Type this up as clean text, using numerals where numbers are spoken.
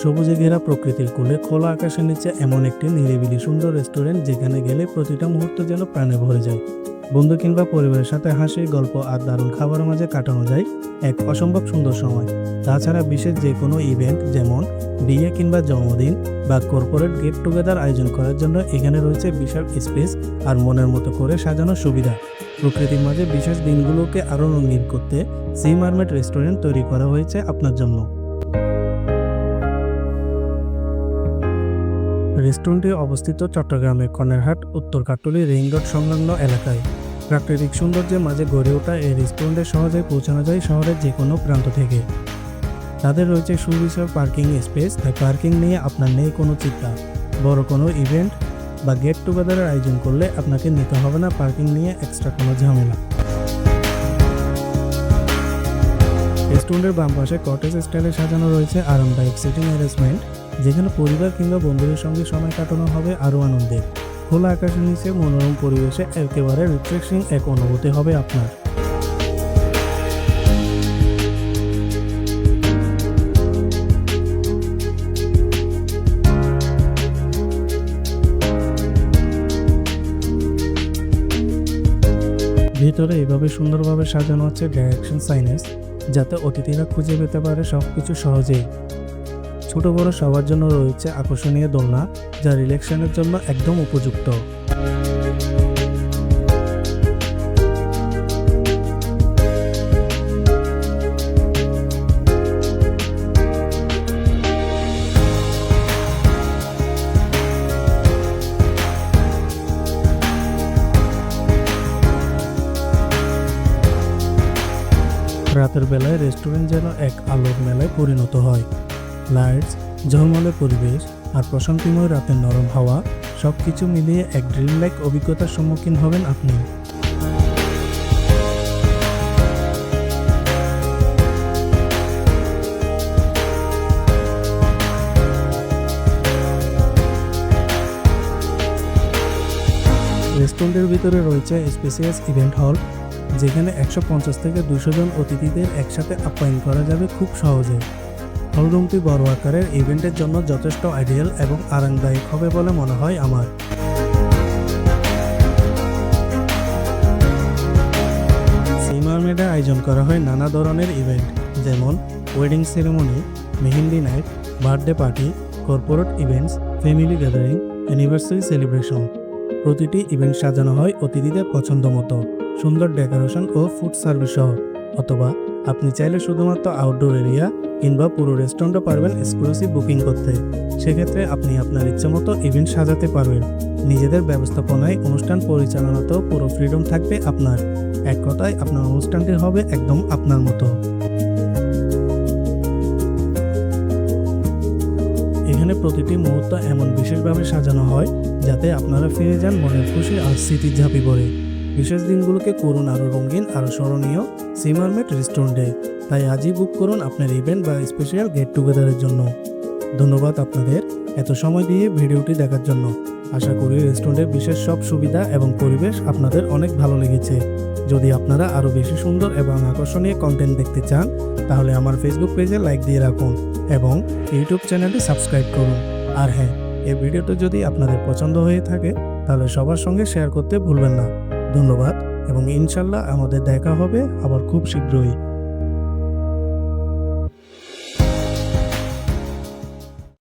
সবুজে ঘেরা প্রকৃতির কোলে খোলা আকাশের নিচে এমন একটি নিরিবিলি সুন্দর রেস্টুরেন্ট যেখানে গেলে প্রতিটা মুহূর্ত যেন প্রাণে ভরে যায়। বন্ধু কিংবা পরিবারের সাথে হাসি, গল্প আর দারুণ খাবারের মাঝে কাটানো যায় এক অসম্ভব সুন্দর সময়। তাছাড়া বিশেষ যে কোনো ইভেন্ট যেমন বিয়ে কিংবা জন্মদিন বা কর্পোরেট গেট টুগেদার আয়োজন করার জন্য এখানে রয়েছে বিশাল স্পেস আর মনের মতো করে সাজানোর সুবিধা। প্রকৃতির মাঝে বিশেষ দিনগুলোকে আরও রঙিন করতে সি মারমেড রেস্টুরেন্ট তৈরি করা হয়েছে আপনার জন্য। রেস্টুরেন্টটি অবস্থিত চট্টগ্রামের কর্নারহাট উত্তর কাট্টলী রিং রোড সংলগ্ন এলাকায়। প্রাকৃতিক সৌন্দর্যের মাঝে গড়ে ওঠা এই রেস্টুরেন্টে সহজেই পৌঁছানো যায় শহরের যে কোনো প্রান্ত থেকে। তাদের রয়েছে সুবিশাল পার্কিং স্পেস, তাই পার্কিং নিয়ে আপনার নেই কোনো চিন্তা। বড় কোনো ইভেন্ট বা গেট টুগেদারের আয়োজন করলে আপনাকে নিতে হবে না পার্কিং নিয়ে এক্সট্রা কোনো ঝামেলা। রেস্টুরেন্টের বাম পাশে কটেজ স্টাইলে সাজানো রয়েছে আরামদায়ক সিটিং অ্যারেঞ্জমেন্ট, যেখানে পরিবার কিংবা বন্ধুদের সঙ্গে সময় কাটানো হবে আরও আনন্দের। খোলা আকাশের নিচে মনোরম পরিবেশে একেবারে রিফ্রেশিং এক অনুভূতি হবে আপনার। ভিতরে এভাবে সুন্দরভাবে সাজানো আছে ডাইরেকশন সাইনেজ, যাতে অতিথিরা খুঁজে পেতে পারে সবকিছু সহজেই। ছোট বড় সবার জন্য রয়েছে আকর্ষণীয় দোলনা, যা রিল্যাক্সেশনের জন্য একদম উপযুক্ত। রাতের বেলায় রেস্টুরেন্ট যেন এক আলোর মেলায় পরিণত হয়। লাইটস, ঝলমলে পরিবেশ আর প্রশান্তিময় রাতের নরম হাওয়া সবকিছু মিলিয়ে এক ড্রিম লাইক অভিজ্ঞতার সম্মুখীন হবেন আপনি। রেস্টুরেন্টের ভিতরে রয়েছে স্পেসিয়াস ইভেন্ট হল, যেখানে 150 থেকে 200 জন অতিথিদের একসাথে আপ্যায়ন করা যাবে খুব সহজে। হলরুমটি বড় আকারের ইভেন্টের জন্য যথেষ্ট আইডিয়াল এবং আরামদায়ক হবে বলে মনে হয় আমার। সি মারমেডে আয়োজন করা হয় নানা ধরনের ইভেন্ট, যেমন wedding ceremony, mehndi night, birthday party, corporate events, family gathering, anniversary celebration. প্রতিটি ইভেন্ট সাজানো হয় অতিথিদের পছন্দ মতো, সুন্দর ডেকোরেশন ও ফুড সার্ভিস সহ। অথবা আপনি চাইলে শুধুমাত্র আউটডোর এরিয়া কিংবা পুরো রেস্টুরেন্টও পারবেন এক্সক্লুসিভ বুকিং করতে। সেক্ষেত্রে আপনি আপনার ইচ্ছা মতো ইভেন্ট সাজাতে পারবেন। নিজেদের ব্যবস্থাপনায় অনুষ্ঠান পরিচালনাতেও পুরো ফ্রিডম থাকবে আপনার। এক কথায় আপনার অনুষ্ঠানটি হবে একদম আপনার মতো। এখানে প্রতিটি মুহূর্ত এমন বিশেষভাবে সাজানো হয় যাতে আপনারা ফিরে যান মনের খুশি আর স্মৃতির ঝাঁপি পড়ে। বিশেষ দিনগুলোকে করুন আরও রঙিন, আরও স্মরণীয় সি মারমেড রেস্টুরেন্টে। তাই আজই বুক করুন আপনার ইভেন্ট বা স্পেশাল গেট টুগেদারের জন্য। ধন্যবাদ আপনাদের এত সময় দিয়ে ভিডিওটি দেখার জন্য। আশা করি রেস্টুরেন্টের বিশেষ সব সুবিধা এবং পরিবেশ আপনাদের অনেক ভালো লেগেছে। যদি আপনারা আরও বেশি সুন্দর এবং আকর্ষণীয় কন্টেন্ট দেখতে চান, তাহলে আমার ফেসবুক পেজে লাইক দিয়ে রাখুন এবং ইউটিউব চ্যানেলটি সাবস্ক্রাইব করুন। আর হ্যাঁ, এই ভিডিওটা যদি আপনাদের পছন্দ হয়ে থাকে তাহলে সবার সঙ্গে শেয়ার করতে ভুলবেন না। ধন্যবাদ এবং ইনশাল্লাহ আমাদের দেখা হবে আবার খুব শীঘ্রই।